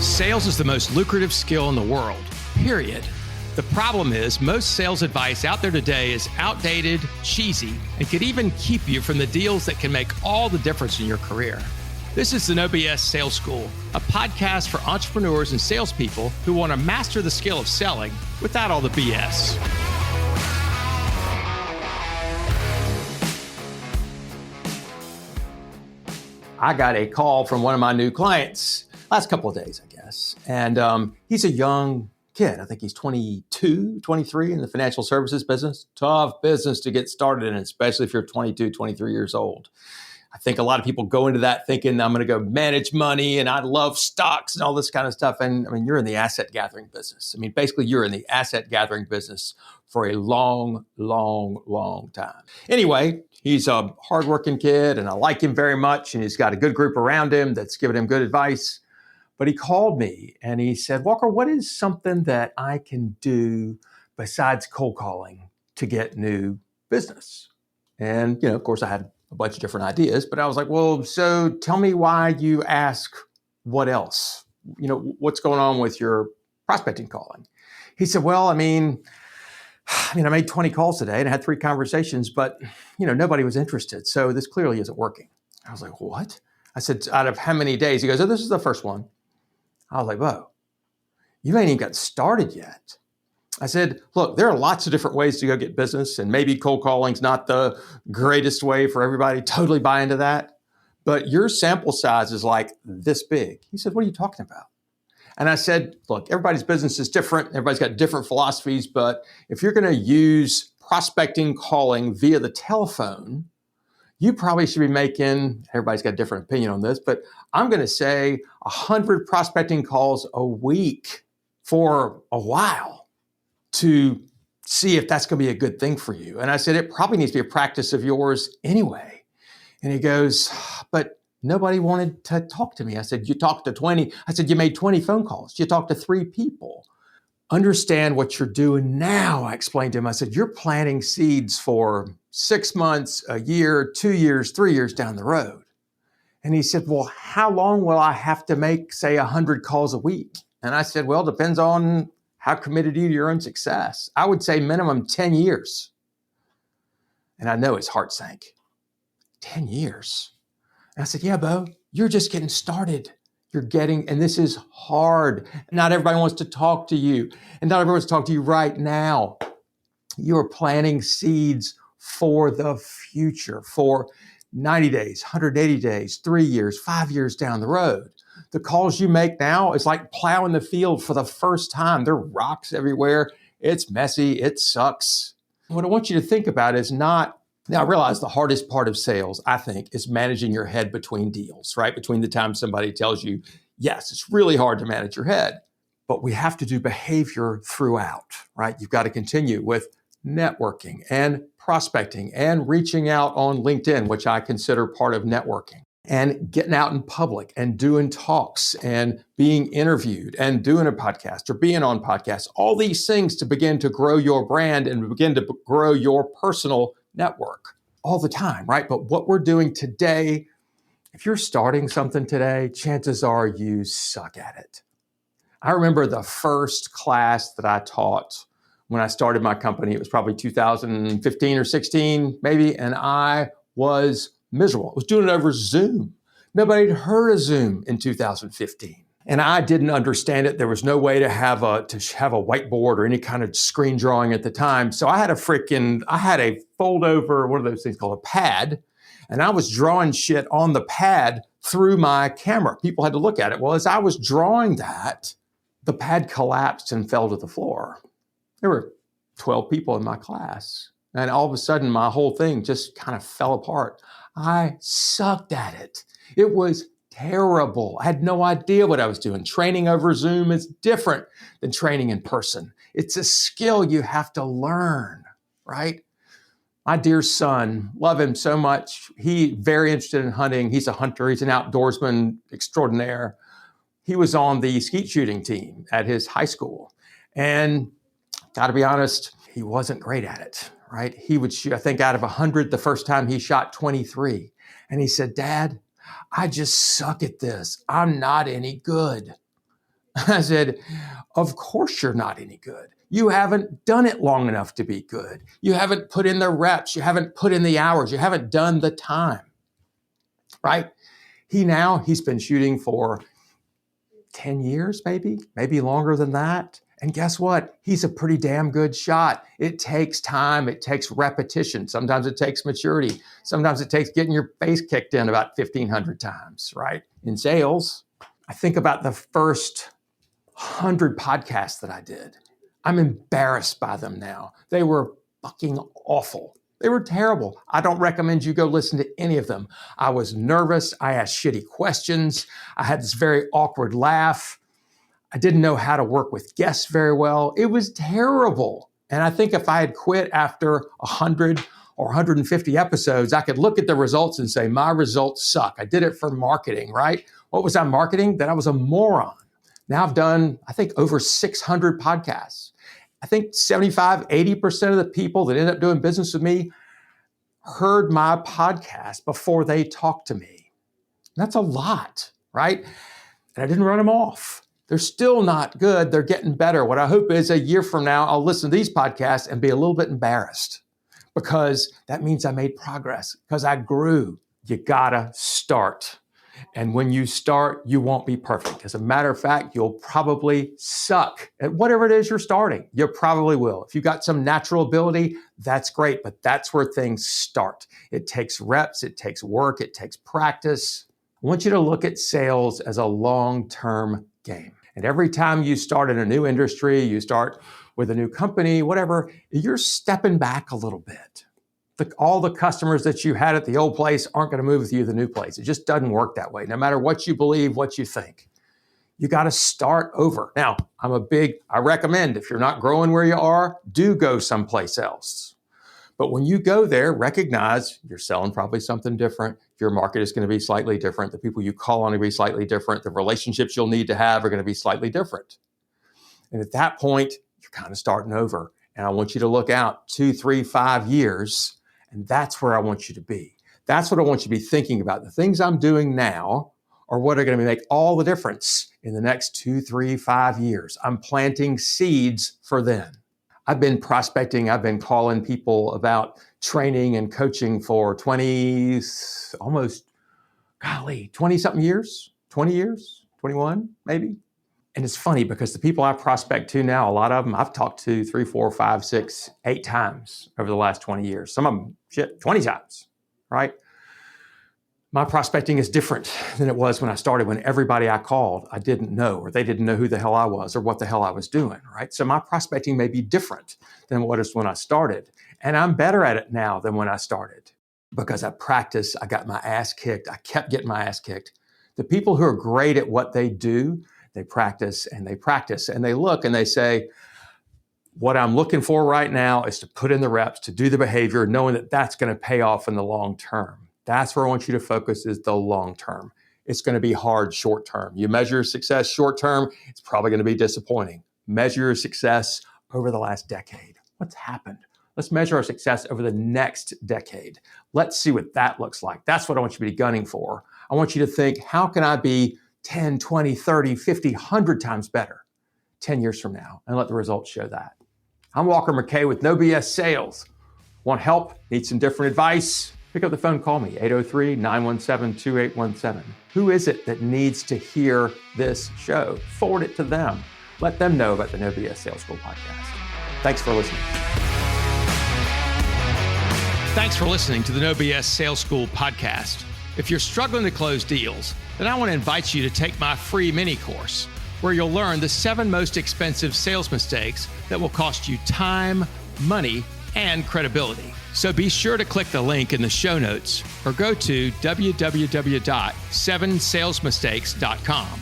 Sales is the most lucrative skill in the world, period. The problem is most sales advice out there today is outdated, cheesy, and could even keep you from the deals that can make all the difference in your career. This is the No BS Sales School, a podcast for entrepreneurs and salespeople who want to master the skill of selling without all the BS. I got a call from one of my new clients last couple of days, I guess. And he's a young kid. I think he's 22, 23 in the financial services business. Tough business to get started in, especially if you're 22, 23 years old. I think a lot of people go into that thinking I'm going to go manage money and I love stocks and all this kind of stuff. And I mean, you're in the asset gathering business. I mean, basically you're in the asset gathering business for a long, long, long time. Anyway, he's a hardworking kid and I like him very much. And he's got a good group around him that's giving him good advice. But he called me and he said, Walker, what is something that I can do besides cold calling to get new business? And, of course, I had a bunch of different ideas, but I was like, well, so tell me why you ask what else? What's going on with your prospecting calling? He said, well, I mean, I made 20 calls today and I had 3 conversations, but, nobody was interested. So this clearly isn't working. I was like, what? I said, out of how many days? He goes, oh, this is the first one. I was like, whoa, you ain't even got started yet. I said, look, there are lots of different ways to go get business, and maybe cold calling's not the greatest way for everybody. Totally buy into that. But your sample size is like this big. He said, what are you talking about? And I said, look, everybody's business is different. Everybody's got different philosophies. But if you're going to use prospecting calling via the telephone, you probably should be making, everybody's got a different opinion on this, but I'm going to say 100 prospecting calls a week for a while to see if that's going to be a good thing for you. And I said, it probably needs to be a practice of yours anyway. And he goes, but nobody wanted to talk to me. I said, you talked to 20. I said, you made 20 phone calls. You talked to 3 people. Understand what you're doing now, I explained to him. I said, you're planting seeds for 6 months, a year, 2 years, 3 years down the road. And he said, well, how long will I have to make, say, 100 calls a week? And I said, well, depends on how committed you to your own success. I would say minimum 10 years. And I know his heart sank. 10 years. And I said, yeah, Bo, you're just getting started. And this is hard. Not everybody wants to talk to you. And not everyone wants to talk to you right now. You're planting seeds for the future, for 90 days, 180 days, 3 years, 5 years down the road. The calls you make now is like plowing the field for the first time. There are rocks everywhere. It's messy. It sucks. What I want you to think about is not, now I realize the hardest part of sales, I think, is managing your head between deals, right? Between the time somebody tells you, yes, it's really hard to manage your head, but we have to do behavior throughout, right? You've got to continue with networking and prospecting and reaching out on LinkedIn, which I consider part of networking, and getting out in public and doing talks and being interviewed and doing a podcast or being on podcasts, all these things to begin to grow your brand and begin to grow your personal network all the time, right? But what we're doing today, if you're starting something today, chances are you suck at it. I remember the first class that I taught when I started my company. It was probably 2015 or 16, maybe, and I was miserable. I was doing it over Zoom. Nobody had heard of Zoom in 2015. And I didn't understand it. There was no way to have a whiteboard or any kind of screen drawing at the time. So I had a fold over, what are those things called? A pad. And I was drawing shit on the pad through my camera. People had to look at it. Well, as I was drawing that, the pad collapsed and fell to the floor. There were 12 people in my class. And all of a sudden, my whole thing just kind of fell apart. I sucked at it. It was terrible. I had no idea what I was doing. Training over Zoom is different than training in person. It's a skill you have to learn, right? My dear son, love him so much. He's very interested in hunting. He's a hunter. He's an outdoorsman extraordinaire. He was on the skeet shooting team at his high school. And got to be honest, he wasn't great at it, right? He would shoot, I think out of 100, the first time he shot 23. And he said, Dad, I just suck at this. I'm not any good. I said, of course you're not any good. You haven't done it long enough to be good. You haven't put in the reps. You haven't put in the hours. You haven't done the time, right? He's been shooting for 10 years, maybe longer than that. And guess what? He's a pretty damn good shot. It takes time. It takes repetition. Sometimes it takes maturity. Sometimes it takes getting your face kicked in about 1,500 times, right? In sales, I think about the first 100 podcasts that I did. I'm embarrassed by them now. They were fucking awful. They were terrible. I don't recommend you go listen to any of them. I was nervous. I asked shitty questions. I had this very awkward laugh. I didn't know how to work with guests very well. It was terrible. And I think if I had quit after 100 or 150 episodes, I could look at the results and say, my results suck. I did it for marketing, right? What was I marketing? That I was a moron. Now I've done, I think, over 600 podcasts. I think 75, 80% of the people that end up doing business with me heard my podcast before they talked to me. That's a lot, right? And I didn't run them off. They're still not good. They're getting better. What I hope is a year from now, I'll listen to these podcasts and be a little bit embarrassed because that means I made progress, because I grew. You gotta start. And when you start, you won't be perfect. As a matter of fact, you'll probably suck at whatever it is you're starting. You probably will. If you've got some natural ability, that's great, but that's where things start. It takes reps, it takes work, it takes practice. I want you to look at sales as a long-term game. And every time you start in a new industry, you start with a new company, whatever, you're stepping back a little bit. All the customers that you had at the old place aren't going to move with you to the new place. It just doesn't work that way. No matter what you believe, what you think, you got to start over. Now, I recommend if you're not growing where you are, do go someplace else. But when you go there, recognize you're selling probably something different. Your market is going to be slightly different. The people you call on will be slightly different. The relationships you'll need to have are going to be slightly different. And at that point, you're kind of starting over. And I want you to look out 2, 3, 5 years. And that's where I want you to be. That's what I want you to be thinking about. The things I'm doing now are what are going to make all the difference in the next 2, 3, 5 years. I'm planting seeds for then. I've been prospecting. I've been calling people about training and coaching for 20 something years, 20 years, 21 maybe. And it's funny because the people I prospect to now, a lot of them I've talked to 3, 4, 5, 6, 8 times over the last 20 years. Some of them, 20 times, right? My prospecting is different than it was when I started, when everybody I called, I didn't know, or they didn't know who the hell I was or what the hell I was doing, right? So my prospecting may be different than what it was when I started. And I'm better at it now than when I started because I practiced, I got my ass kicked. I kept getting my ass kicked. The people who are great at what they do, they practice and they look and they say, what I'm looking for right now is to put in the reps, to do the behavior, knowing that that's going to pay off in the long term. That's where I want you to focus, is the long term. It's going to be hard short term. You measure success short term, it's probably going to be disappointing. Measure your success over the last decade. What's happened? Let's measure our success over the next decade. Let's see what that looks like. That's what I want you to be gunning for. I want you to think, how can I be 10, 20, 30, 50, 100 times better 10 years from now? And let the results show that. I'm Walker McKay with No BS Sales. Want help? Need some different advice? Pick up the phone, call me, 803-917-2817. Who is it that needs to hear this show? Forward it to them. Let them know about the No BS Sales School podcast. Thanks for listening. Thanks for listening to the No BS Sales School podcast. If you're struggling to close deals, then I want to invite you to take my free mini course, where you'll learn the 7 most expensive sales mistakes that will cost you time, money, and credibility. So be sure to click the link in the show notes or go to www.7salesmistakes.com.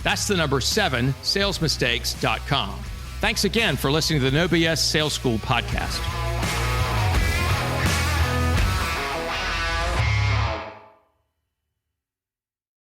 That's the number 7salesmistakes.com. Thanks again for listening to the No BS Sales School podcast.